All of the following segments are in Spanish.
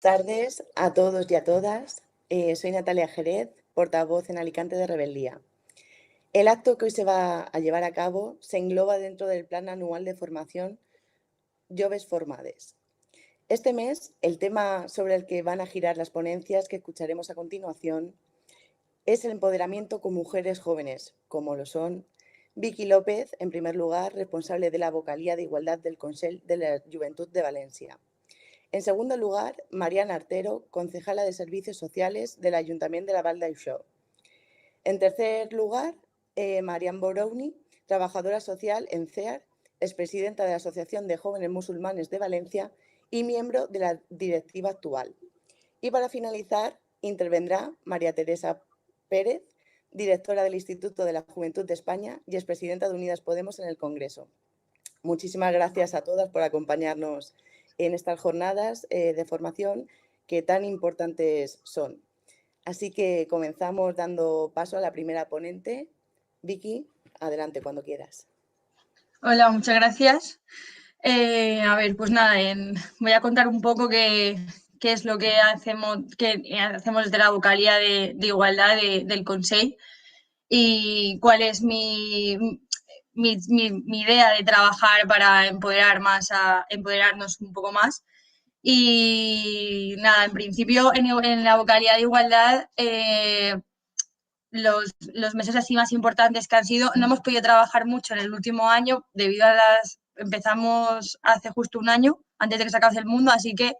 Tardes a todos y a todas. Soy Natalia Jerez, portavoz en Alicante de Rebeldía. El acto que hoy se va a llevar a cabo se engloba dentro del Plan Anual de Formación Joves Formades. Este mes, el tema sobre el que van a girar las ponencias que escucharemos a continuación es el empoderamiento con mujeres jóvenes, como lo son Vicky López, en primer lugar, responsable de la Vocalía de Igualdad del Consell de la Juventud de Valencia. En segundo lugar, Mariana Artero, concejala de Servicios Sociales del Ayuntamiento de la Val d'Aixó. En tercer lugar, Marian Borouni, trabajadora social en CEAR, expresidenta de la Asociación de Jóvenes Musulmanes de Valencia y miembro de la directiva actual. Y para finalizar, intervendrá María Teresa Pérez, directora del Instituto de la Juventud de España y expresidenta de Unidas Podemos en el Congreso. Muchísimas gracias a todas por acompañarnos en estas jornadas de formación que tan importantes son. Así que comenzamos dando paso a la primera ponente. Vicky, adelante cuando quieras. Hola, muchas gracias. Pues nada, voy a contar un poco qué es lo que hacemos desde la vocalía de igualdad del Consell y cuál es mi idea de trabajar para empoderarnos un poco más. Y nada, en principio en la vocalía de igualdad los meses así más importantes que han sido, no hemos podido trabajar mucho en el último año debido a empezamos hace justo un año, antes de que se acabase el mundo, así que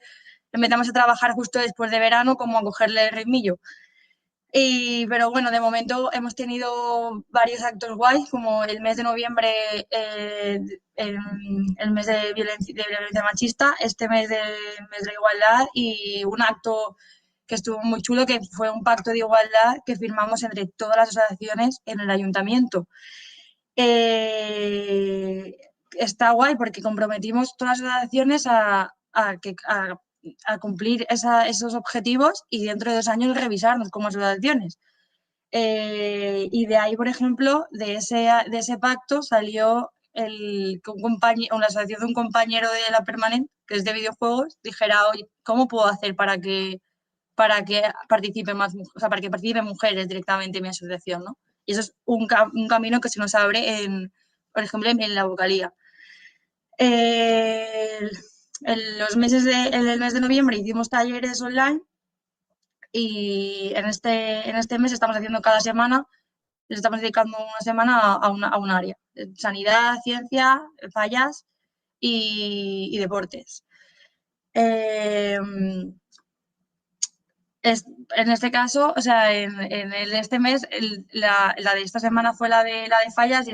empezamos a trabajar justo después de verano, como a cogerle el ritmillo. Pero bueno, de momento hemos tenido varios actos guays, como el mes de noviembre, el mes de violencia machista, este mes de igualdad, y un acto que estuvo muy chulo, que fue un pacto de igualdad que firmamos entre todas las asociaciones en el ayuntamiento. Está guay porque comprometimos todas las asociaciones a cumplir esos objetivos y dentro de 2 años revisarnos como asociaciones. Y de ahí, por ejemplo, de ese pacto salió una asociación de un compañero de la Permanent, que es de videojuegos, dijera, oye, ¿cómo puedo hacer para que participen para que participen mujeres directamente en mi asociación, ¿no? Y eso es un camino que se nos abre, por ejemplo, en la vocalía. En el mes de noviembre hicimos talleres online y en este mes estamos haciendo cada semana, les estamos dedicando una semana a un área: sanidad, ciencia, fallas y deportes. En este caso, o sea, este mes, la de esta semana fue la de fallas, y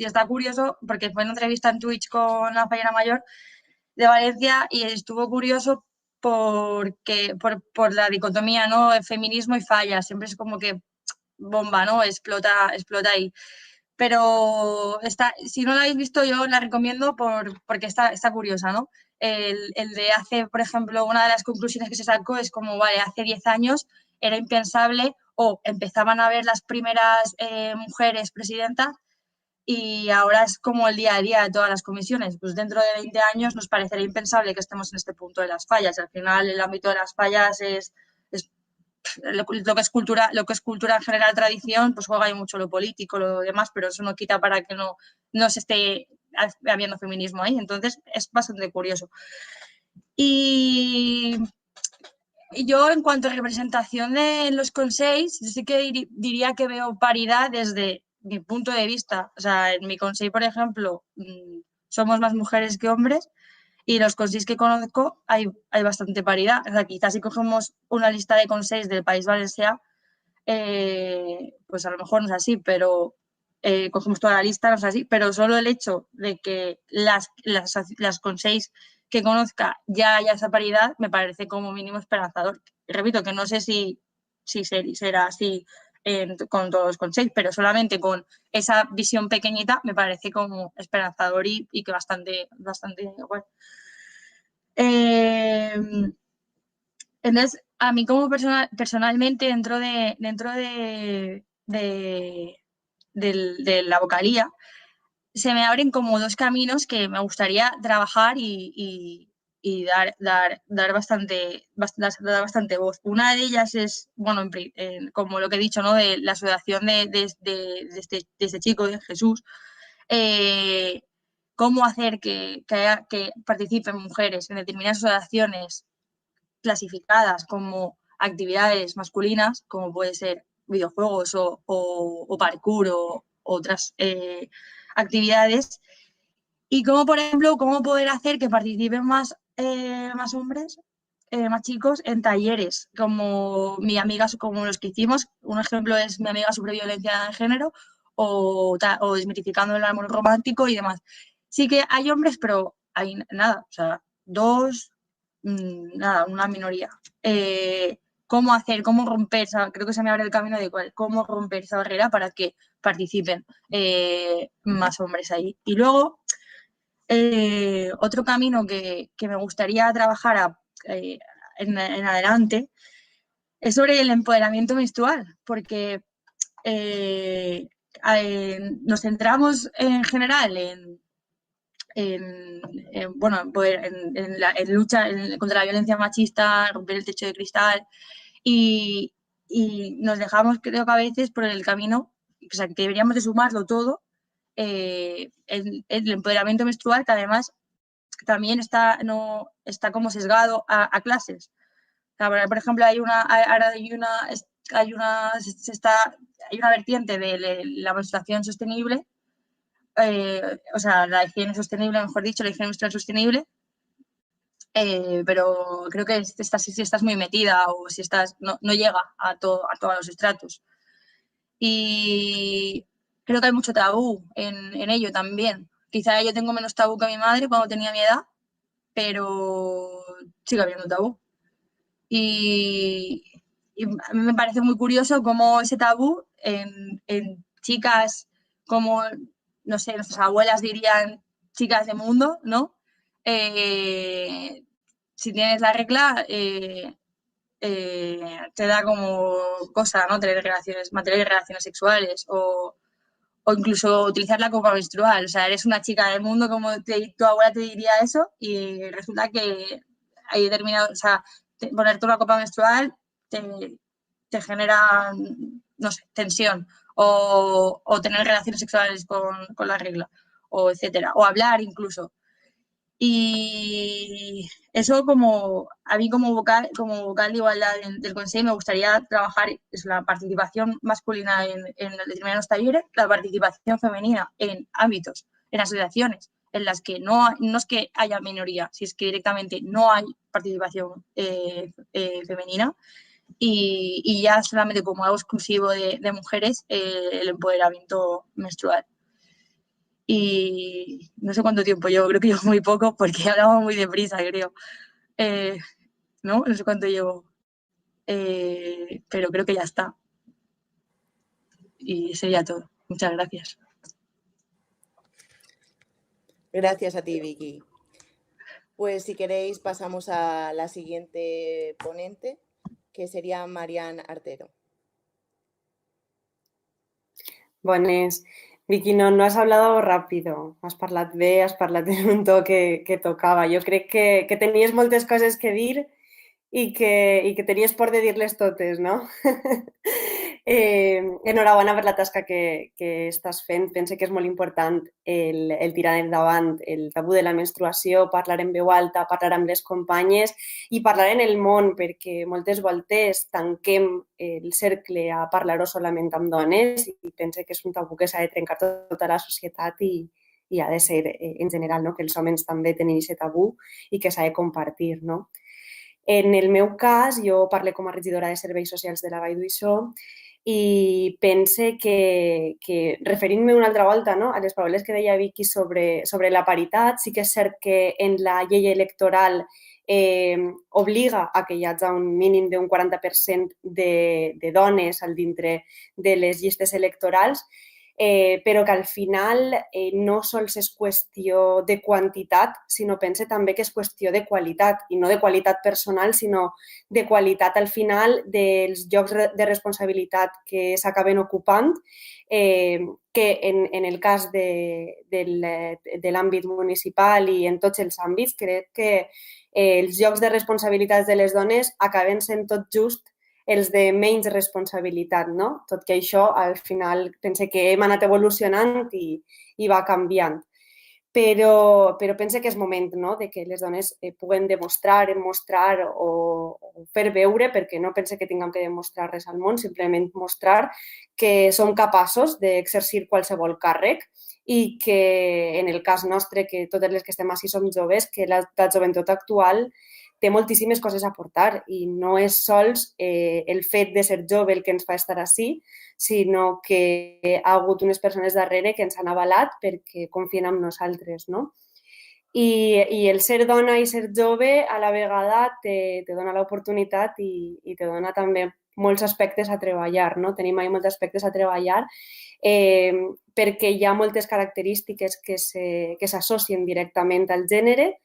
está curioso porque fue una entrevista en Twitch con la fallera mayor de Valencia y estuvo curioso porque por la dicotomía, ¿no? Feminismo y fallas, siempre es como que bomba, ¿no? Explota ahí. Pero si no la habéis visto, yo la recomiendo porque está curiosa, ¿no? El de por ejemplo, una de las conclusiones que se sacó es como, vale, hace 10 años era impensable o empezaban a ver las primeras mujeres presidentas y ahora es como el día a día de todas las comisiones. Pues dentro de 20 años nos parecerá impensable que estemos en este punto de las fallas. Al final, el ámbito de las fallas es lo que es cultura en general, tradición, pues juega ahí mucho lo político, lo demás, pero eso no quita para que no se esté habiendo feminismo ahí. Entonces es bastante curioso. Y yo, en cuanto a representación de los consells, yo sí que diría que veo paridad desde mi punto de vista. O sea, en mi consell, por ejemplo, somos más mujeres que hombres, y los consells que conozco hay bastante paridad. O sea, quizás si cogemos una lista de consells del País Valencià, pues a lo mejor no es así, pero cogemos toda la lista, no es así, pero solo el hecho de que las consells que conozca ya haya esa paridad me parece como mínimo esperanzador. Y repito que no sé si será así con todos los consells, pero solamente con esa visión pequeñita me parece como esperanzador y que bastante bueno. Entonces, a mí como personalmente dentro de la vocalía se me abren como 2 caminos que me gustaría trabajar y y dar bastante voz. Una de ellas es, bueno, como lo que he dicho, ¿no? De la asociación de este chico, de Jesús, cómo hacer que participen mujeres en determinadas asociaciones clasificadas como actividades masculinas, como puede ser videojuegos o parkour o otras actividades, y cómo, por ejemplo, cómo poder hacer que participen más hombres, más chicos en talleres, como mi amiga, como los que hicimos. Un ejemplo es mi amiga sobre violencia de género o desmitificando el amor romántico y demás. Sí que hay hombres, pero hay nada, o sea, dos, nada, una minoría. ¿Cómo hacer, cómo romper, creo que se me abre el camino de cómo romper esa barrera para que participen más hombres ahí? Y luego, otro camino que me gustaría trabajar en adelante es sobre el empoderamiento menstrual, porque eh, nos centramos en general bueno, en lucha contra la violencia machista, romper el techo de cristal y, y nos dejamos, creo que a veces, por el camino, o sea, que deberíamos de sumarlo todo, el empoderamiento menstrual, que además también no, está como sesgado a clases. O sea, por ejemplo, ahora hay una vertiente de la menstruación sostenible, o sea, la higiene sostenible, mejor dicho, la higiene menstrual sostenible, pero creo que si estás muy metida o si no llega a todos los estratos. Y creo que hay mucho tabú en ello también. Quizá yo tengo menos tabú que mi madre cuando tenía mi edad, pero sigue habiendo tabú. Y, y a mí me parece muy curioso cómo ese tabú en chicas como, no sé, nuestras abuelas dirían chicas de mundo, ¿no? Si tienes la regla, te da como cosa, ¿no? Tener mantener relaciones sexuales o incluso utilizar la copa menstrual. O sea, eres una chica del mundo, como tu abuela te diría eso, y resulta que hay determinado, o sea, ponerte una copa menstrual te genera, no sé, tensión, o tener relaciones sexuales con la regla, o etcétera, o hablar incluso. Y eso a mí como vocal de igualdad del Consejo me gustaría trabajar es la participación masculina en determinados talleres, la participación femenina en ámbitos, en asociaciones en las que no es que haya minoría, si es que directamente no hay participación femenina y ya solamente como algo exclusivo de mujeres el empoderamiento menstrual. Y no sé cuánto tiempo llevo, creo que llevo muy poco porque hablamos muy deprisa, creo. Eh, ¿No? No sé cuánto llevo, pero creo que ya está. Y sería todo. Muchas gracias. Gracias a ti, Vicky. Pues si queréis pasamos a la siguiente ponente, que sería Marian Artero. Bones. Vicky, no has hablado rápido, has parlat bé, has parlat en un to que tocava. Jo crec que tenies moltes coses que dir i que tenies por de dir-les totes, no? Enhorabona per la tasca que estàs fent. Pense que és molt important el tirar endavant el tabú de la menstruació, parlar en veu alta, parlar amb les companyes i parlar en el món, perquè moltes voltes tanquem el cercle a parlar-ho solament amb dones i pense que és un tabú que s'ha de trencar tota la societat i ha de ser en general, no? Que els homes també tenen aquest tabú i que s'ha de compartir, no? En el meu cas, jo parlo com a regidora de Serveis Socials de la Vall d'Uixó i pense que referint-me una altra volta, no, a les paraules que deia Vicky sobre la paritat, sí que és cert que en la llei electoral obliga a que hi hagi un mínim d'un 40% de dones al dintre de les llistes electorals, però que al final no sols és qüestió de quantitat, sinó pense també que és qüestió de qualitat, i no de qualitat personal, sinó de qualitat al final dels llocs de responsabilitat que s'acaben ocupant, que en el cas de l'àmbit municipal i en tots els àmbits, crec que els llocs de responsabilitats de les dones acaben sent tot just els de menys responsabilitat, no? Tot que això, al final, pense que hem anat evolucionant i va canviant. Però pense que és moment, no?, de que les dones puguen demostrar, mostrar o fer veure, perquè no pense que tinguem que demostrar res al món, simplement mostrar que som capaços d'exercir qualsevol càrrec i que, en el cas nostre, que totes les que estem així som joves, que la joventut actual té moltíssimes coses a aportar i no és sols el fet de ser jove el que ens fa estar així, sinó que hi ha hagut unes persones darrere que ens han avalat perquè confien en nosaltres, no? I el ser dona i ser jove a la vegada te dona l'oportunitat i te dona també molts aspectes a treballar, no? Tenim ahí molts aspectes a treballar perquè hi ha moltes característiques que s'associen directament al gènere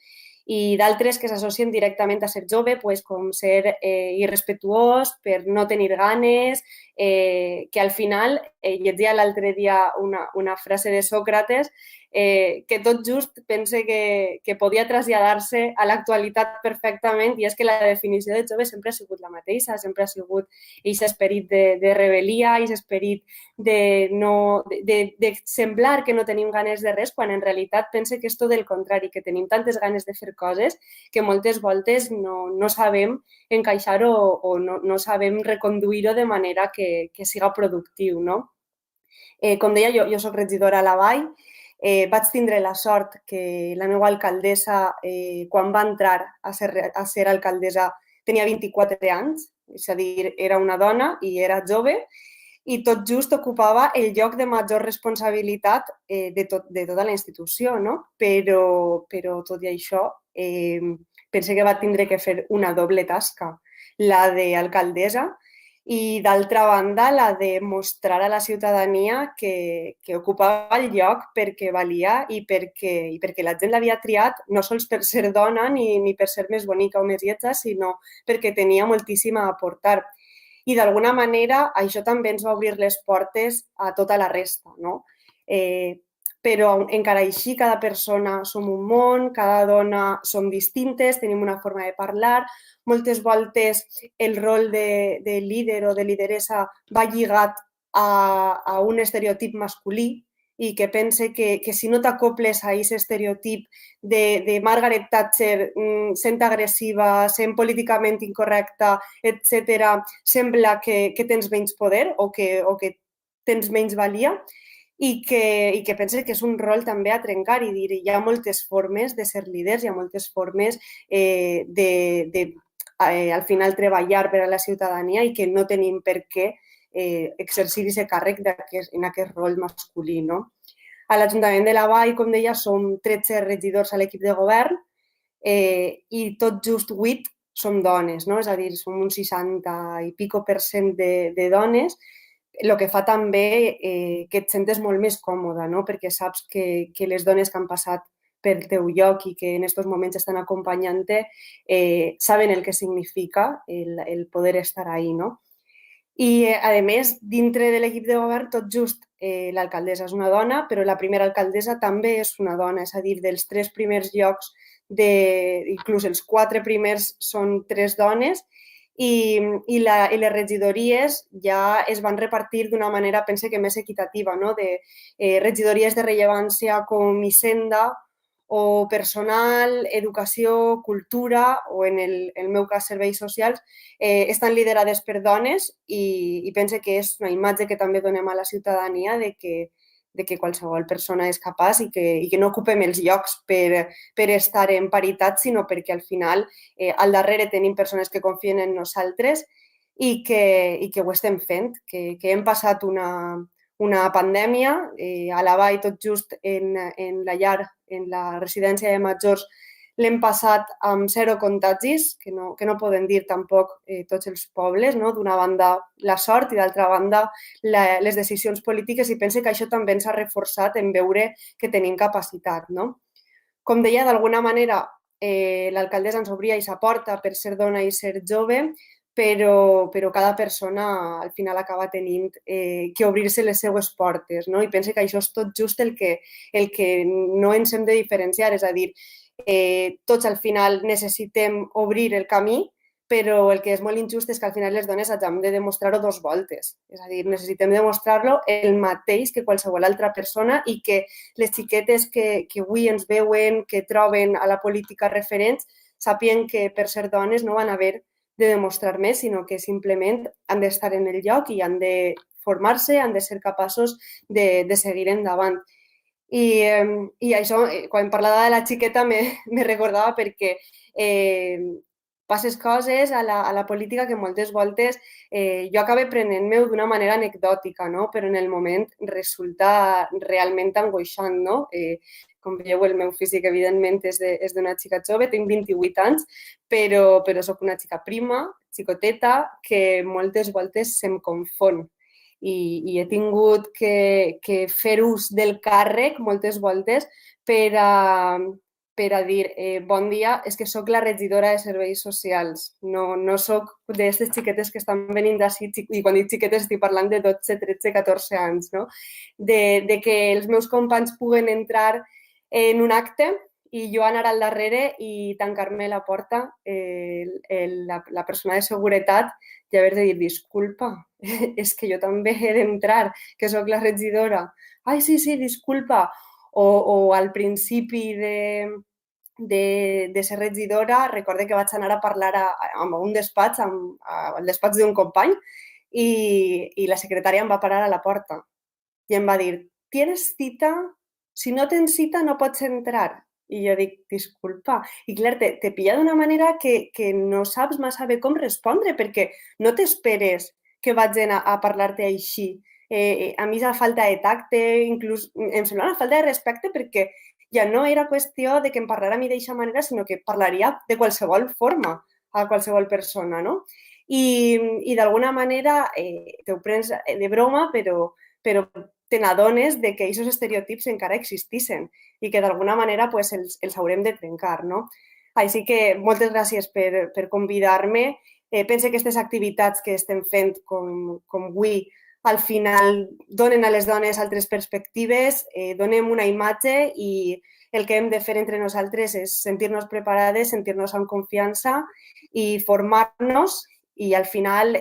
i d'altres que s'associen directament a ser jove, pues, com ser irrespetuós, per no tenir ganes, que al final, llegia l'altre dia una frase de Sòcrates, que tot just pense que podia traslladar-se a l'actualitat perfectament, i és que la definició de jove sempre ha sigut la mateixa, sempre ha sigut aquest esperit de rebel·lia, aquest esperit de semblar que no tenim ganes de res, quan en realitat pense que és tot el contrari, que tenim tantes ganes de fer coses que moltes voltes no sabem encaixar-ho o no sabem reconduir-ho de manera que siga productiu, no? Com deia, jo soc regidora a la Vall, vaig tindre la sort que la meva alcaldessa, quan va entrar a ser alcaldessa, tenia 24 anys, és a dir, era una dona i era jove, i tot just ocupava el lloc de major responsabilitat de tota la institució, no? Però tot i això, pense que va tindre que fer una doble tasca, la d'alcaldessa i, d'altra banda, la de mostrar a la ciutadania que ocupava el lloc perquè valia i perquè la gent l'havia triat no sols per ser dona ni per ser més bonica o més lletja, sinó perquè tenia moltíssim a aportar. I d'alguna manera això també ens va obrir les portes a tota la resta, no? Però encara així cada persona som un món, cada dona som distintes, tenim una forma de parlar, moltes voltes el rol de líder o de lideressa va lligat a un estereotip masculí i que pense que si no t'acoples a aquest estereotip de Margaret Thatcher sent agressiva, sent políticament incorrecta, etc., sembla que tens menys poder o que tens menys valia i que pense que és un rol també a trencar i dir hi ha moltes formes de ser líders, hi ha moltes formes al final treballar per a la ciutadania i que no tenim per què exercir aquest càrrec en aquest rol masculí, no? A l'Ajuntament de la Vall, com deia, som 13 regidors a l'equip de govern i tot just 8 som dones, no? És a dir, som un 60 i pico % de dones, el que fa també que et sentes molt més còmoda, no? Perquè saps que les dones que han passat pel teu lloc i que en aquests moments estan acompanyant-te saben el que significa el poder estar ahí, no? I, a més, dintre de l'equip de govern, tot just l'alcaldessa és una dona, però la primera alcaldessa també és una dona, és a dir, dels 3 primers llocs, inclús els 4 primers són 3 dones, i les regidories ja es van repartir d'una manera, pense que més equitativa, no? De regidories de rellevància com Hisenda, o personal, educació, cultura o, en el meu cas, serveis socials, estan liderades per dones i pense que és una imatge que també donem a la ciutadania de que qualsevol persona és capaç i que no ocupem els llocs per estar en paritat, sinó perquè al final al darrere tenim persones que confien en nosaltres i que ho estem fent, que hem passat una pandèmia, a la Vall tot just en la llar, en la residència de majors, l'hem passat amb 0 contagis, que no poden dir tampoc tots els pobles, no? D'una banda la sort i d'altra banda les decisions polítiques, i pense que això també ens ha reforçat en veure que tenim capacitat, no? Com deia, d'alguna manera l'alcaldessa ens obria aquesta porta per ser dona i ser jove, però cada persona al final acaba tenint que obrir-se les seues portes, no? I pense que això és tot just el que no ens hem de diferenciar, és a dir, tots al final necessitem obrir el camí, però el que és molt injust és que al final les dones hagam de demostrar-ho 2 voltes. És a dir, necessitem demostrar-lo el mateix que qualsevol altra persona i que les xiquetes que avui ens veuen, que troben a la política referents, sàpien que per ser dones no van haver de demostrar més, sinó que simplement han d'estar en el lloc i han de formar-se, han de ser capaços de seguir endavant. I això, quan parlava de la xiqueta, me recordava perquè passes coses a la política que moltes voltes jo acabo prenent-me d'una manera anecdòtica, no? Però en el moment resulta realment angoixant, no? Com veieu, el meu físic, evidentment, és d'una xica jove, tinc 28 anys, però soc una xica prima, xicoteta, que moltes voltes se'm confon. I he tingut que fer ús del càrrec moltes voltes per a dir bon dia, és que sóc la regidora de serveis socials, no sóc d'aquestes xiquetes que estan venint d'ací, i quan dic xiquetes estic parlant de 12, 13, 14 anys, no? De que els meus companys puguen entrar en un acte i jo anar al darrere i tancar-me la porta, la persona de seguretat, i haver de dir, disculpa, és que jo també he d'entrar, que sóc la regidora. Ai, sí, disculpa. O al principi de ser regidora, recorde que vaig anar a parlar a un despatx, al despatx d'un company, i la secretària em va parar a la porta i em va dir, ¿tienes cita? Si no tens cita no pots entrar. I jo dic, disculpa. I clar, te pilla d'una manera que no saps massa bé com respondre, perquè no t'esperes que vagin a parlar-te així. A mi és la falta de tacte, inclús em sembla una falta de respecte, perquè ja no era qüestió de que em parlara a mi d'aquesta manera, sinó que parlaria de qualsevol forma a qualsevol persona, no? I d'alguna manera t'ho prens de broma, però te n'adones de que aquests estereotips encara existissin i que d'alguna manera pues, els haurem de trencar, no? Així que moltes gràcies per convidar-me. Penso que aquestes activitats que estem fent com avui al final donen a les dones altres perspectives, donem una imatge i el que hem de fer entre nosaltres és sentir-nos preparades, sentir-nos amb confiança i formar-nos i al final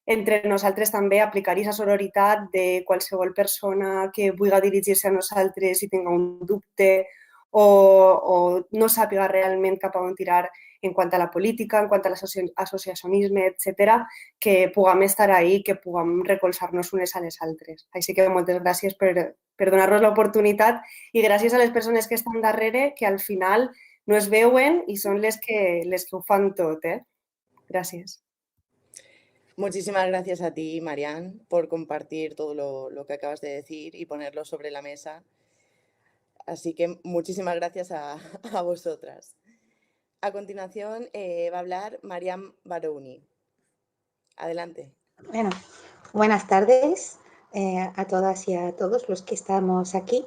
entre nosaltres també aplicar aquesta sororitat de qualsevol persona que vulgui dirigir-se a nosaltres i tinga un dubte o no sàpiga realment cap a on tirar en quant a la política, en quant a l'associacionisme, etc., que puguem estar ahí, que puguem recolzar-nos unes a les altres. Així que moltes gràcies per donar-nos l'oportunitat i gràcies a les persones que estan darrere, que al final no es veuen i són les que ho fan tot. Gràcies. Muchísimas gracias a ti, Marian, por compartir todo lo que acabas de decir y ponerlo sobre la mesa. Así que muchísimas gracias a vosotras. A continuación va a hablar Mariam Barouni. Adelante. Bueno, buenas tardes a todas y a todos los que estamos aquí.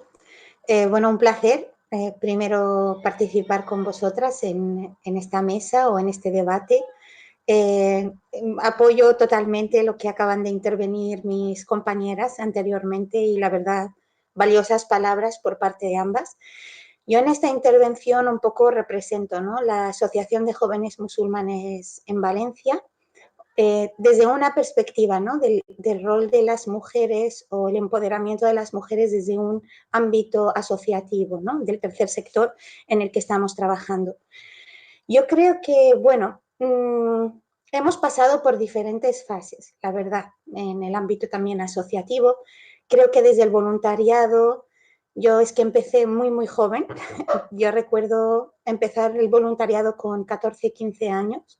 Bueno, un placer primero participar con vosotras en esta mesa o en este debate. Apoyo totalmente lo que acaban de intervenir mis compañeras anteriormente y la verdad, valiosas palabras por parte de ambas. Yo en esta intervención un poco represento, ¿no?, la Asociación de Jóvenes Musulmanes en Valencia, desde una perspectiva, ¿no?, del rol de las mujeres o el empoderamiento de las mujeres desde un ámbito asociativo, ¿no?, del tercer sector en el que estamos trabajando. Yo creo que, bueno, hemos pasado por diferentes fases, la verdad, en el ámbito también asociativo. Creo que desde el voluntariado, yo es que empecé muy joven. Yo recuerdo empezar el voluntariado con 14, 15 años,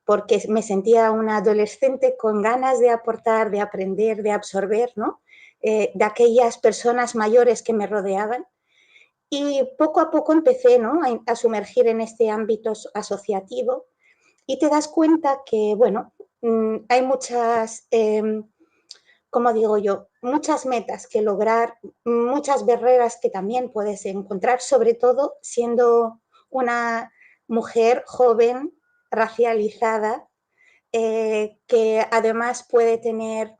porque me sentía una adolescente con ganas de aportar, de aprender, de absorber, ¿no?, de aquellas personas mayores que me rodeaban. Y poco a poco empecé, ¿no?, a sumergir en este ámbito asociativo y te das cuenta que, bueno, hay muchas, como digo yo, muchas metas que lograr, muchas barreras que también puedes encontrar, sobre todo siendo una mujer joven, racializada, que además puede tener,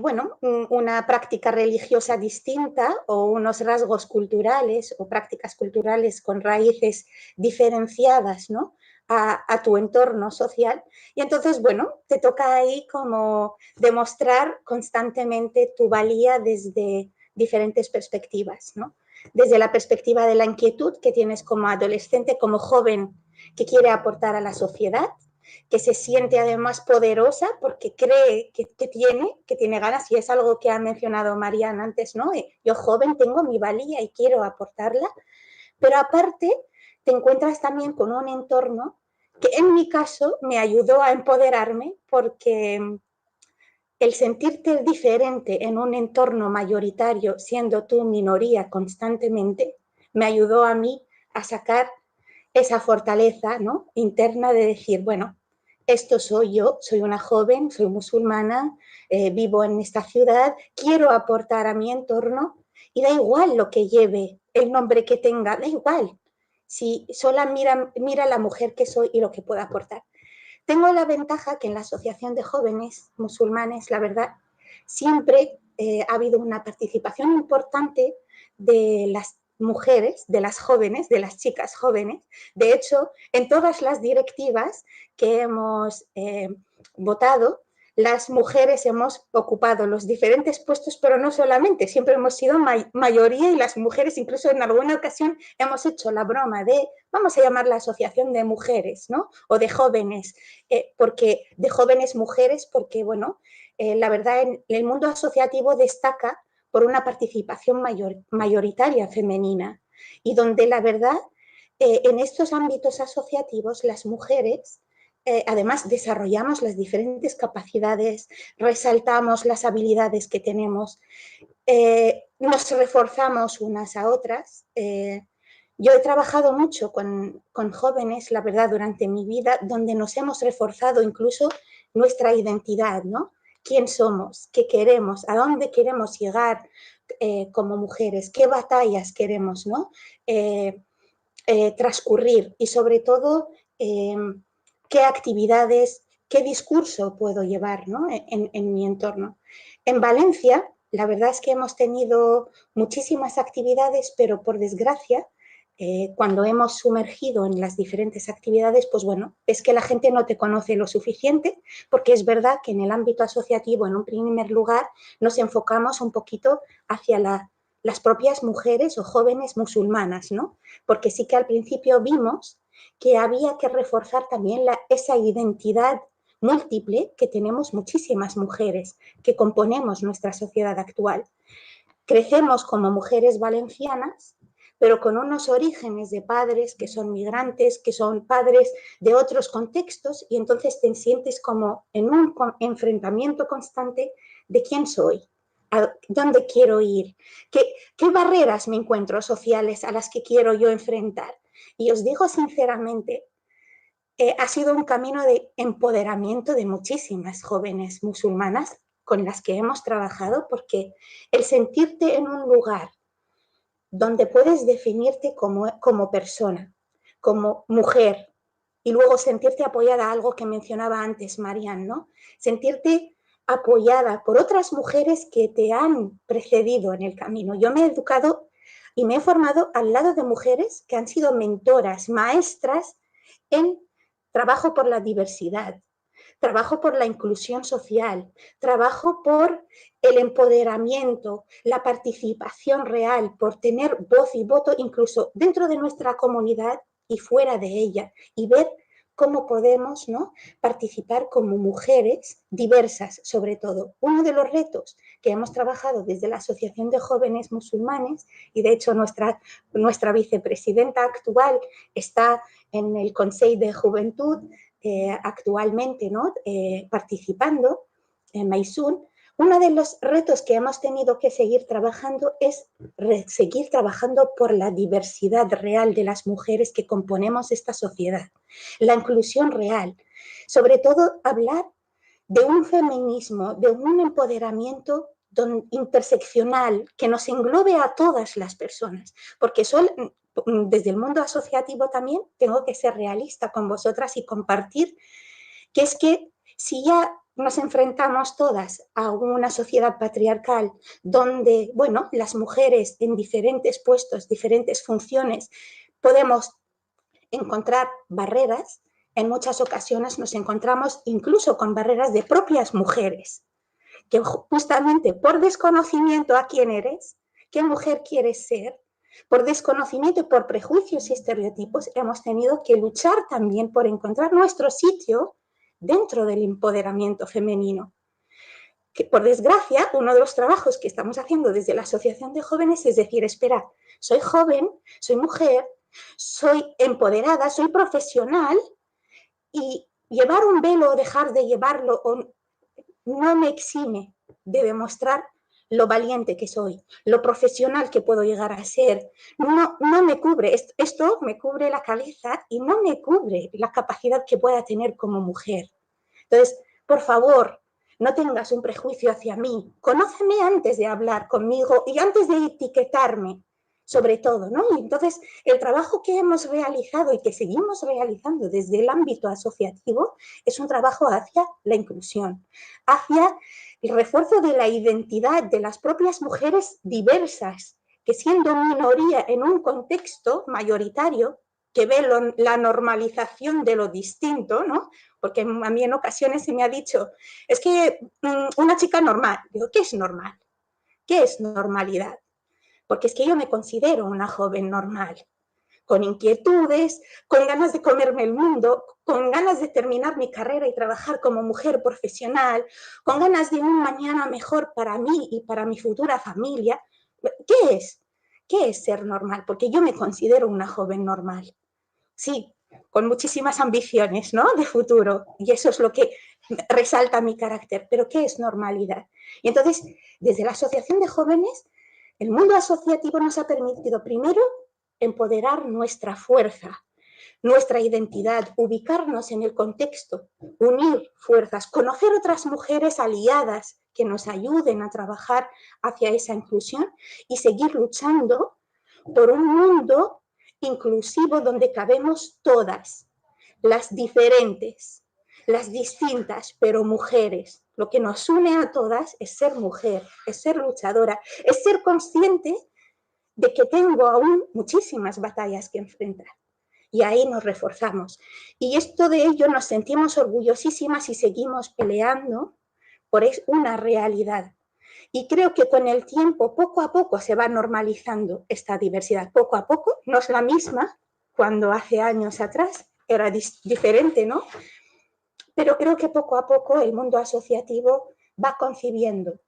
bueno, una práctica religiosa distinta o unos rasgos culturales o prácticas culturales con raíces diferenciadas, ¿no?, a tu entorno social. Y entonces, bueno, te toca ahí como demostrar constantemente tu valía desde diferentes perspectivas, ¿no? Desde la perspectiva de la inquietud que tienes como adolescente, como joven que quiere aportar a la sociedad, que se siente además poderosa porque cree que tiene ganas, y es algo que ha mencionado Marian antes, ¿no? Yo joven tengo mi valía y quiero aportarla, pero aparte te encuentras también con un entorno que en mi caso me ayudó a empoderarme, porque el sentirte diferente en un entorno mayoritario, siendo tú minoría constantemente, me ayudó a mí a sacar esa fortaleza, ¿no?, interna de decir, bueno, esto soy yo, soy una joven, soy musulmana, vivo en esta ciudad, quiero aportar a mi entorno y da igual lo que lleve, el nombre que tenga, da igual. Si sola mira la mujer que soy y lo que puedo aportar. Tengo la ventaja que en la Asociación de Jóvenes Musulmanes, la verdad, siempre ha habido una participación importante de las mujeres, de las jóvenes, de las chicas jóvenes. De hecho, en todas las directivas que hemos votado, las mujeres hemos ocupado los diferentes puestos, pero no solamente, siempre hemos sido mayoría, y las mujeres incluso en alguna ocasión hemos hecho la broma de, vamos a llamar la asociación de mujeres, ¿no?, o de jóvenes, porque de jóvenes mujeres, porque, bueno, la verdad en el mundo asociativo destaca por una participación mayoritaria femenina, y donde la verdad en estos ámbitos asociativos las mujeres además desarrollamos las diferentes capacidades, resaltamos las habilidades que tenemos, nos reforzamos unas a otras. Yo he trabajado mucho con jóvenes, la verdad, durante mi vida, donde nos hemos reforzado incluso nuestra identidad, ¿no? ¿Quién somos? ¿Qué queremos? ¿A dónde queremos llegar como mujeres? ¿Qué batallas queremos, ¿no?, transcurrir? Y sobre todo, qué actividades, qué discurso puedo llevar, ¿no?, en mi entorno. En Valencia, la verdad es que hemos tenido muchísimas actividades, pero por desgracia, cuando hemos sumergido en las diferentes actividades, pues bueno, es que la gente no te conoce lo suficiente, porque es verdad que en el ámbito asociativo, en un primer lugar, nos enfocamos un poquito hacia las propias mujeres o jóvenes musulmanas, ¿no? Porque sí que al principio vimos que había que reforzar también esa identidad múltiple que tenemos muchísimas mujeres que componemos nuestra sociedad actual. Crecemos como mujeres valencianas, pero con unos orígenes de padres que son migrantes, que son padres de otros contextos, y entonces te sientes como en un enfrentamiento constante de quién soy, a dónde quiero ir, qué barreras me encuentro sociales a las que quiero yo enfrentar. Y os digo sinceramente, ha sido un camino de empoderamiento de muchísimas jóvenes musulmanas con las que hemos trabajado, porque el sentirte en un lugar donde puedes definirte como persona, como mujer, y luego sentirte apoyada, algo que mencionaba antes Marian, ¿no? Sentirte apoyada por otras mujeres que te han precedido en el camino. Yo me he educado y me he formado al lado de mujeres que han sido mentoras, maestras en trabajo por la diversidad, trabajo por la inclusión social, trabajo por el empoderamiento, la participación real, por tener voz y voto incluso dentro de nuestra comunidad y fuera de ella, y ver cómo podemos, ¿no?, participar como mujeres diversas, sobre todo. Uno de los retos que hemos trabajado desde la Asociación de Jóvenes Musulmanes, y de hecho nuestra vicepresidenta actual está en el Consejo de Juventud actualmente, ¿no?, participando en Maysun. uno de los retos que hemos tenido que seguir trabajando es seguir trabajando por la diversidad real de las mujeres que componemos esta sociedad, la inclusión real, sobre todo hablar de un feminismo, de un empoderamiento interseccional que nos englobe a todas las personas, porque desde el mundo asociativo también tengo que ser realista con vosotras y compartir que es que si ya nos enfrentamos todas a una sociedad patriarcal donde, bueno, las mujeres en diferentes puestos, diferentes funciones, podemos encontrar barreras, en muchas ocasiones nos encontramos incluso con barreras de propias mujeres, que justamente por desconocimiento a quién eres, qué mujer quieres ser, por desconocimiento y por prejuicios y estereotipos, hemos tenido que luchar también por encontrar nuestro sitio dentro del empoderamiento femenino. Que por desgracia, uno de los trabajos que estamos haciendo desde la Asociación de Jóvenes es decir, espera, soy joven, soy mujer, soy empoderada, soy profesional y llevar un velo o dejar de llevarlo no me exime de demostrar lo valiente que soy, lo profesional que puedo llegar a ser. No me cubre, esto me cubre la cabeza y no me cubre la capacidad que pueda tener como mujer. Entonces, por favor, no tengas un prejuicio hacia mí. Conóceme antes de hablar conmigo y antes de etiquetarme, sobre todo, ¿no? Y entonces, el trabajo que hemos realizado y que seguimos realizando desde el ámbito asociativo es un trabajo hacia la inclusión, hacia el refuerzo de la identidad de las propias mujeres diversas, que siendo minoría en un contexto mayoritario, que ve la normalización de lo distinto, ¿no? Porque a mí en ocasiones se me ha dicho, es que una chica normal, digo, ¿qué es normal? ¿Qué es normalidad? Porque es que yo me considero una joven normal, con inquietudes, con ganas de comerme el mundo, con ganas de terminar mi carrera y trabajar como mujer profesional, con ganas de un mañana mejor para mí y para mi futura familia. ¿Qué es? ¿Qué es ser normal? Porque yo me considero una joven normal. Sí, con muchísimas ambiciones, ¿no? De futuro. Y eso es lo que resalta mi carácter. Pero ¿qué es normalidad? Y entonces, desde la Asociación de Jóvenes, el mundo asociativo nos ha permitido primero empoderar nuestra fuerza, nuestra identidad, ubicarnos en el contexto, unir fuerzas, conocer otras mujeres aliadas que nos ayuden a trabajar hacia esa inclusión y seguir luchando por un mundo inclusivo donde cabemos todas, las diferentes, las distintas, pero mujeres. Lo que nos une a todas es ser mujer, es ser luchadora, es ser consciente de que tengo aún muchísimas batallas que enfrentar. Y ahí nos reforzamos. Y esto de ello nos sentimos orgullosísimas y seguimos peleando por una realidad. Y creo que con el tiempo, poco a poco, se va normalizando esta diversidad. Poco a poco, no es la misma cuando hace años atrás era diferente, ¿no? Pero creo que poco a poco el mundo asociativo va concibiendo,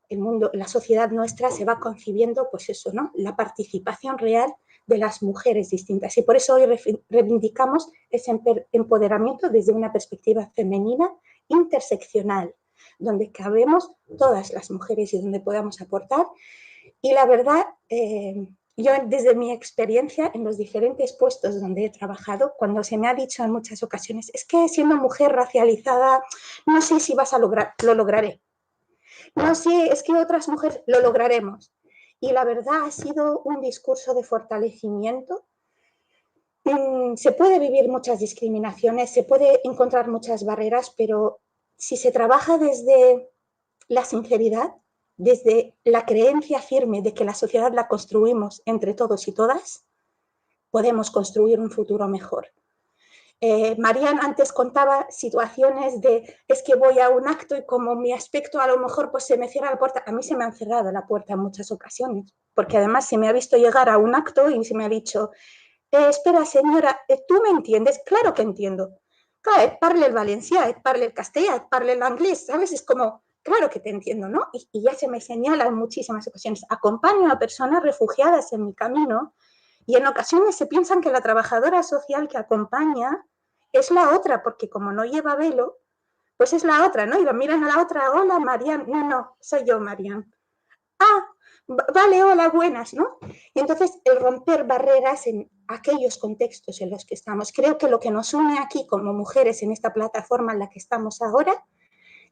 la sociedad nuestra se va concibiendo, pues eso, ¿no? La participación real de las mujeres distintas. Y por eso hoy reivindicamos ese empoderamiento desde una perspectiva femenina interseccional, donde cabemos todas las mujeres y donde podamos aportar. Y la verdad, yo desde mi experiencia en los diferentes puestos donde he trabajado, cuando se me ha dicho en muchas ocasiones, es que siendo mujer racializada, no sé si vas a lograr, lo lograré. No sé, es que otras mujeres lo lograremos. Y la verdad ha sido un discurso de fortalecimiento. Se puede vivir muchas discriminaciones, se puede encontrar muchas barreras, pero si se trabaja desde la sinceridad, desde la creencia firme de que la sociedad la construimos entre todos y todas, podemos construir un futuro mejor. Marian antes contaba situaciones de, es que voy a un acto y como mi aspecto a lo mejor pues se me cierra la puerta. A mí se me han cerrado la puerta en muchas ocasiones, porque además se me ha visto llegar a un acto y se me ha dicho, espera señora, ¿tú me entiendes? Claro que entiendo. Claro, parle el valencià, parle el castellà, parle el inglés, ¿sabes? Es como, claro que te entiendo, ¿no? Y ya se me señala en muchísimas ocasiones. Acompaño a personas refugiadas en mi camino y en ocasiones se piensan que la trabajadora social que acompaña es la otra, porque como no lleva velo, pues es la otra, ¿no? Y lo miran a la otra, hola, Marian. No, soy yo, Marian. Ah, vale, hola, buenas, ¿no? Y entonces el romper barreras en aquellos contextos en los que estamos. Creo que lo que nos une aquí como mujeres en esta plataforma en la que estamos ahora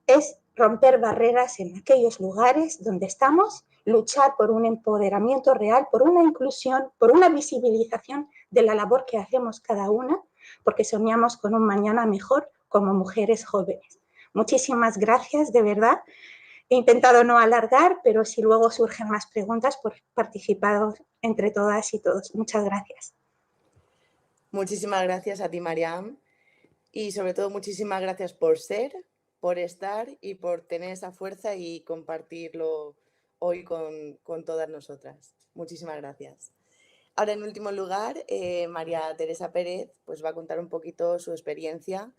es romper barreras en aquellos lugares donde estamos, luchar por un empoderamiento real, por una inclusión, por una visibilización de la labor que hacemos cada una, porque soñamos con un mañana mejor como mujeres jóvenes. Muchísimas gracias, de verdad. He intentado no alargar, pero si luego surgen más preguntas, por participar entre todas y todos. Muchas gracias. Muchísimas gracias a ti, Mariam, y sobre todo muchísimas gracias por ser, por estar y por tener esa fuerza y compartirlo hoy con todas nosotras. Muchísimas gracias. Ahora, en último lugar, María Teresa Pérez pues, va a contar un poquito su experiencia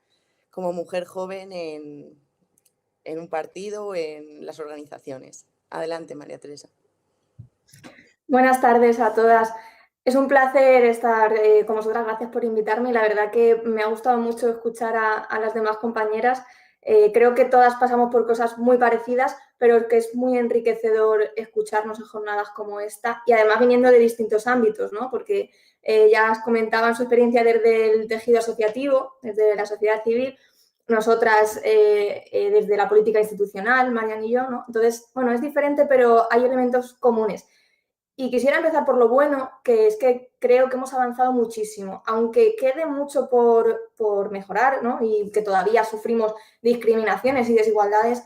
como mujer joven en un partido o en las organizaciones. Adelante, María Teresa. Buenas tardes a todas. Es un placer estar con vosotras. Gracias por invitarme. La verdad que me ha gustado mucho escuchar a las demás compañeras. Creo que todas pasamos por cosas muy parecidas, pero que es muy enriquecedor escucharnos en jornadas como esta y además viniendo de distintos ámbitos, ¿no? Porque ellas comentaban su experiencia desde el tejido asociativo, desde la sociedad civil, nosotras desde la política institucional, Marian y yo, ¿no? Entonces, bueno, es diferente, pero hay elementos comunes. Y quisiera empezar por lo bueno, que es que creo que hemos avanzado muchísimo, aunque quede mucho por mejorar, ¿no? Y que todavía sufrimos discriminaciones y desigualdades,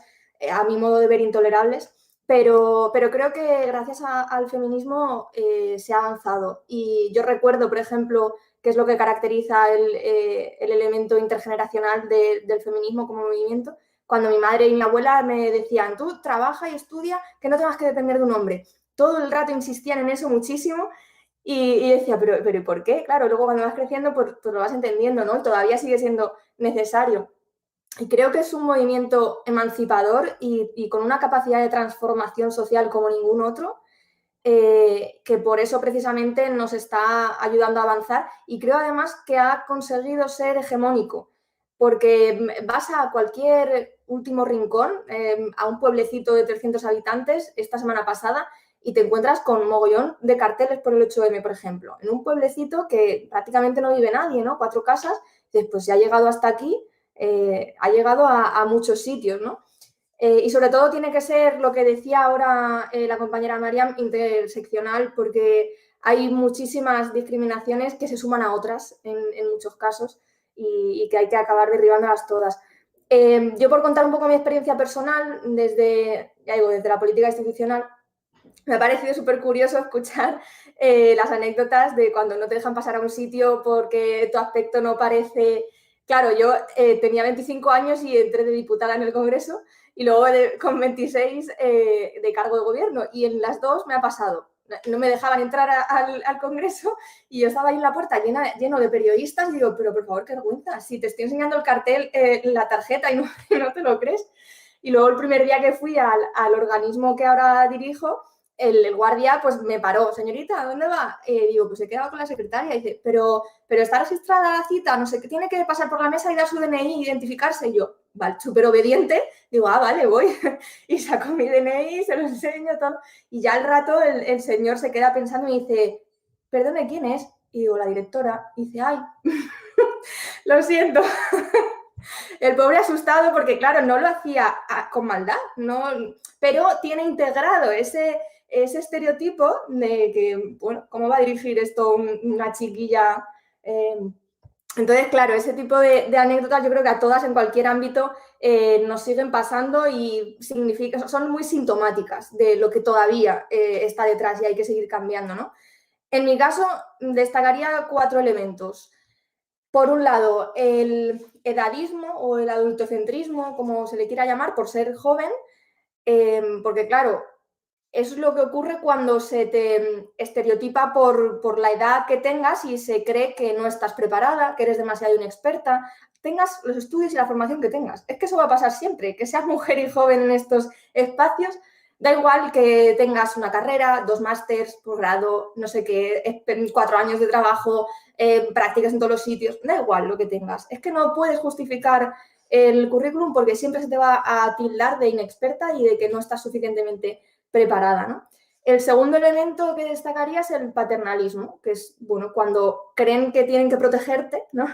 a mi modo de ver, intolerables, pero creo que gracias al feminismo se ha avanzado. Y yo recuerdo, por ejemplo, qué es lo que caracteriza el elemento intergeneracional del feminismo como movimiento, cuando mi madre y mi abuela me decían, tú trabaja y estudia, que no tengas que depender de un hombre. Todo el rato insistían en eso muchísimo y decía, pero ¿por qué? Claro, luego cuando vas creciendo pues lo vas entendiendo, ¿no? Y todavía sigue siendo necesario. Y creo que es un movimiento emancipador y con una capacidad de transformación social como ningún otro, que por eso precisamente nos está ayudando a avanzar y creo además que ha conseguido ser hegemónico, porque vas a cualquier último rincón, a un pueblecito de 300 habitantes esta semana pasada y te encuentras con un mogollón de carteles por el 8M, por ejemplo, en un pueblecito que prácticamente no vive nadie, ¿no? 4 casas, después si ha llegado hasta aquí, ha llegado a muchos sitios, ¿no? Y sobre todo tiene que ser, lo que decía ahora la compañera Mariam, interseccional, porque hay muchísimas discriminaciones que se suman a otras en muchos casos y que hay que acabar derribándolas todas. Yo, por contar un poco mi experiencia personal, desde la política institucional, me ha parecido súper curioso escuchar las anécdotas de cuando no te dejan pasar a un sitio porque tu aspecto no parece... Claro, yo tenía 25 años y entré de diputada en el Congreso y luego con 26 de cargo de gobierno. Y en las dos me ha pasado. No me dejaban entrar al Congreso y yo estaba ahí en la puerta lleno de periodistas y digo, pero por favor, qué vergüenza, si te estoy enseñando el cartel, la tarjeta y no te lo crees. Y luego el primer día que fui al organismo que ahora dirijo, el guardia pues me paró, señorita, ¿dónde va? Digo, pues he quedado con la secretaria. Y dice, pero está registrada la cita, no sé qué, tiene que pasar por la mesa y dar su DNI, identificarse. Y yo, vale, súper obediente, digo, vale, voy. Y saco mi DNI, se lo enseño, todo. Y ya al rato el señor se queda pensando y dice, perdone, ¿quién es? Y digo, la directora. Y dice, ay, lo siento. El pobre asustado porque, claro, no lo hacía con maldad, no, pero tiene integrado ese estereotipo de que, bueno, ¿cómo va a dirigir esto una chiquilla? Entonces, claro, ese tipo de anécdotas yo creo que a todas en cualquier ámbito nos siguen pasando y son muy sintomáticas de lo que todavía está detrás y hay que seguir cambiando, ¿no? En mi caso, destacaría 4 elementos. Por un lado, el edadismo o el adultocentrismo, como se le quiera llamar, por ser joven, porque claro, es lo que ocurre cuando se te estereotipa por la edad que tengas y se cree que no estás preparada, que eres demasiado inexperta, tengas los estudios y la formación que tengas. Es que eso va a pasar siempre, que seas mujer y joven en estos espacios. Da igual que tengas una carrera, 2 másters, posgrado, no sé qué, 4 años de trabajo, prácticas en todos los sitios, da igual lo que tengas. Es que no puedes justificar el currículum porque siempre se te va a tildar de inexperta y de que no estás suficientemente preparada, ¿no? El segundo elemento que destacaría es el paternalismo, que es, bueno, cuando creen que tienen que protegerte, ¿no?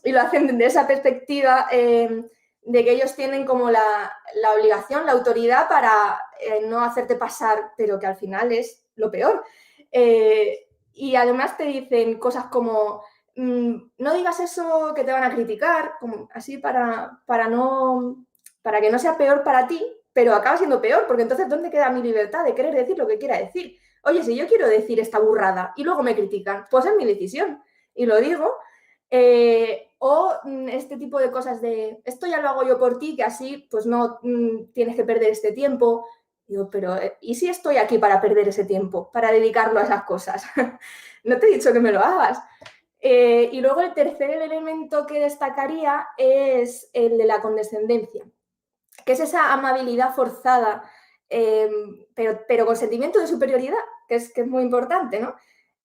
Y lo hacen desde esa perspectiva de que ellos tienen como la obligación, la autoridad para no hacerte pasar, pero que al final es lo peor. Y además te dicen cosas como, no digas eso que te van a criticar, como así para que no sea peor para ti, pero acaba siendo peor, porque entonces ¿dónde queda mi libertad de querer decir lo que quiera decir? Oye, si yo quiero decir esta burrada y luego me critican, pues es mi decisión y lo digo. O este tipo de cosas de esto ya lo hago yo por ti, que así pues no tienes que perder este tiempo. Digo, pero ¿y si estoy aquí para perder ese tiempo, para dedicarlo a esas cosas? No te he dicho que me lo hagas. Y luego el tercer elemento que destacaría es el de la condescendencia, que es esa amabilidad forzada, pero con sentimiento de superioridad, que es muy importante, ¿no?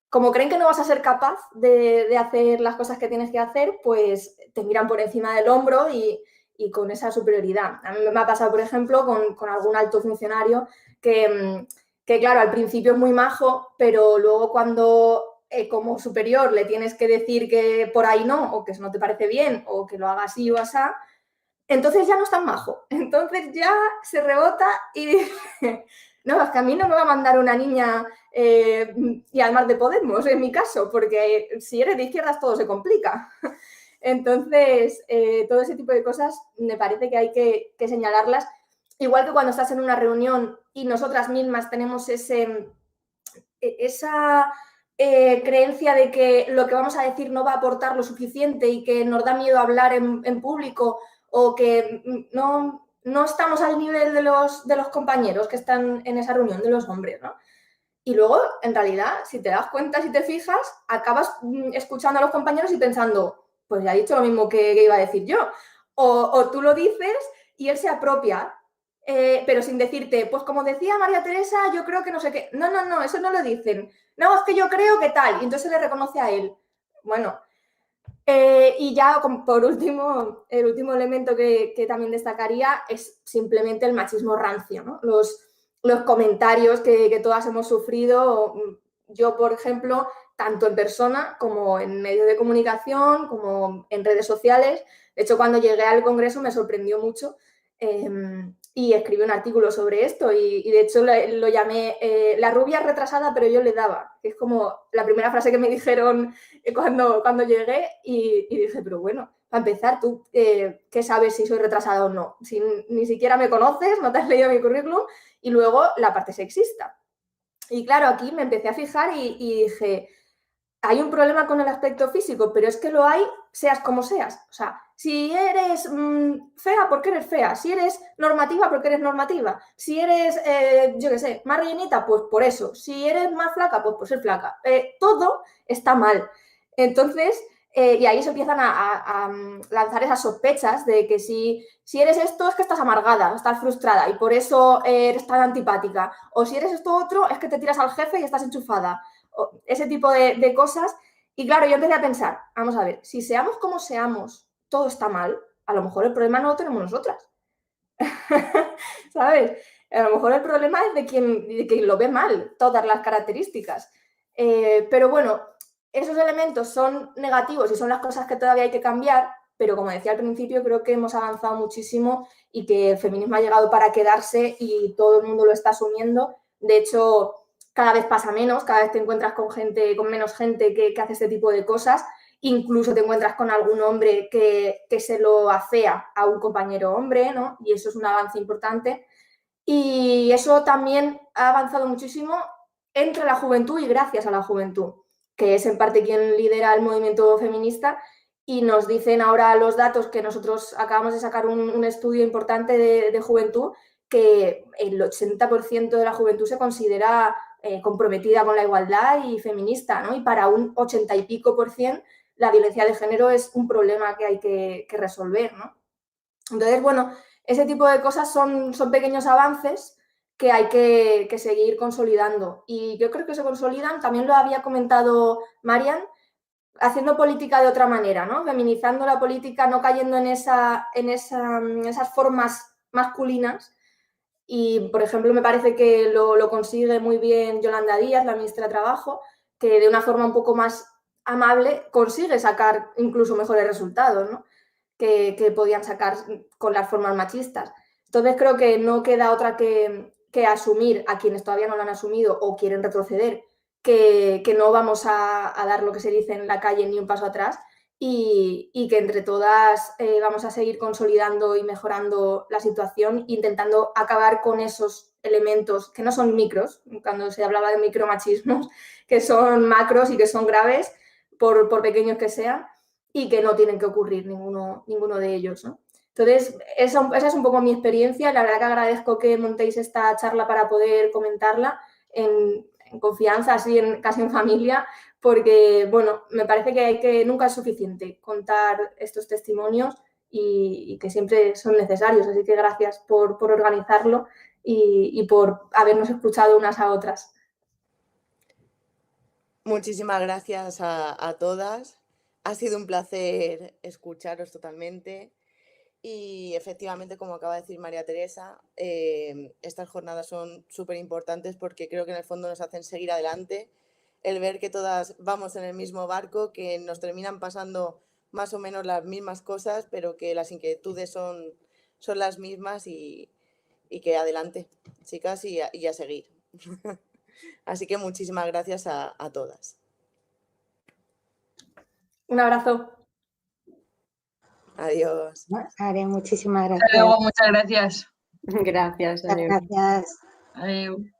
Como creen que no vas a ser capaz de hacer las cosas que tienes que hacer, pues te miran por encima del hombro y con esa superioridad. A mí me ha pasado, por ejemplo, con algún alto funcionario que, claro, al principio es muy majo, pero luego cuando como superior le tienes que decir que por ahí no, o que eso no te parece bien, o que lo haga así o asá, entonces ya no es tan majo. Entonces ya se rebota y dice, no, es que a mí no me va a mandar una niña y además de Podemos, en mi caso, porque si eres de izquierdas todo se complica. Entonces, todo ese tipo de cosas me parece que hay que señalarlas. Igual que cuando estás en una reunión y nosotras mismas tenemos esa creencia de que lo que vamos a decir no va a aportar lo suficiente y que nos da miedo hablar en público o que no estamos al nivel de los compañeros que están en esa reunión, de los hombres, ¿no? Y luego, en realidad, si te das cuenta, si te fijas, acabas escuchando a los compañeros y pensando, pues ya he dicho lo mismo que iba a decir yo. O tú lo dices y él se apropia, pero sin decirte, pues como decía María Teresa, yo creo que no sé qué. No, eso no lo dicen. No, es que yo creo que tal. Y entonces le reconoce a él. Bueno, y ya por último, el último elemento que también destacaría es simplemente el machismo rancio, ¿no? Los comentarios que todas hemos sufrido. Yo, por ejemplo, tanto en persona como en medios de comunicación, como en redes sociales. De hecho, cuando llegué al Congreso me sorprendió mucho y escribí un artículo sobre esto y de hecho lo llamé la rubia retrasada, pero yo le daba, que es como la primera frase que me dijeron cuando llegué y dije, pero bueno, para empezar, ¿tú qué sabes si soy retrasada o no? Si ni siquiera me conoces, no te has leído mi currículum y luego la parte sexista. Y claro, aquí me empecé a fijar y dije, hay un problema con el aspecto físico, pero es que lo hay seas como seas. O sea, si eres fea, porque eres fea. Si eres normativa, porque eres normativa. Si eres, yo qué sé, más rellenita, pues por eso. Si eres más flaca, pues por ser flaca. Todo está mal. Entonces, y ahí se empiezan a lanzar esas sospechas de que si eres esto es que estás amargada, estás frustrada y por eso eres tan antipática. O si eres esto otro es que te tiras al jefe y estás enchufada. Ese tipo de cosas. Y claro, yo empecé a pensar, vamos a ver, si seamos como seamos, todo está mal, a lo mejor el problema no lo tenemos nosotras. ¿Sabes? A lo mejor el problema es de quien lo ve mal, todas las características. Pero bueno, esos elementos son negativos y son las cosas que todavía hay que cambiar, pero como decía al principio, creo que hemos avanzado muchísimo y que el feminismo ha llegado para quedarse y todo el mundo lo está asumiendo. De hecho, cada vez pasa menos, cada vez te encuentras con menos gente que hace este tipo de cosas, incluso te encuentras con algún hombre que se lo afea a un compañero hombre, ¿no? Y eso es un avance importante. Y eso también ha avanzado muchísimo entre la juventud y gracias a la juventud, que es en parte quien lidera el movimiento feminista. Y nos dicen ahora los datos que nosotros acabamos de sacar un estudio importante de juventud, que el 80% de la juventud se considera comprometida con la igualdad y feminista, ¿no? Y para un 80 y pico % la violencia de género es un problema que hay que resolver, ¿no? Entonces, bueno, ese tipo de cosas son pequeños avances que hay que seguir consolidando. Y yo creo que se consolidan, también lo había comentado Marian, haciendo política de otra manera, ¿no? Feminizando la política, no cayendo en esas formas masculinas. Y, por ejemplo, me parece que lo consigue muy bien Yolanda Díaz, la ministra de Trabajo, que de una forma un poco más amable consigue sacar incluso mejores resultados, ¿no? que podían sacar con las formas machistas. Entonces creo que no queda otra que asumir a quienes todavía no lo han asumido o quieren retroceder, que no vamos a dar lo que se dice en la calle ni un paso atrás y que entre todas vamos a seguir consolidando y mejorando la situación, intentando acabar con esos elementos que no son micros, cuando se hablaba de micromachismos, que son macros y que son graves, por pequeños que sean, y que no tienen que ocurrir ninguno de ellos, ¿no? Entonces, esa es un poco mi experiencia. La verdad que agradezco que montéis esta charla para poder comentarla en confianza, así casi en familia, porque, bueno, me parece que nunca es suficiente contar estos testimonios y que siempre son necesarios. Así que gracias por organizarlo y por habernos escuchado unas a otras. Muchísimas gracias a todas. Ha sido un placer escucharos totalmente. Y efectivamente, como acaba de decir María Teresa, estas jornadas son súper importantes porque creo que en el fondo nos hacen seguir adelante, el ver que todas vamos en el mismo barco, que nos terminan pasando más o menos las mismas cosas, pero que las inquietudes son las mismas y que adelante, chicas, y a seguir. Así que muchísimas gracias a todas. Un abrazo. Adiós. Muchísimas Hasta gracias. luego, muchas gracias. Gracias. Muchas gracias. Adiós.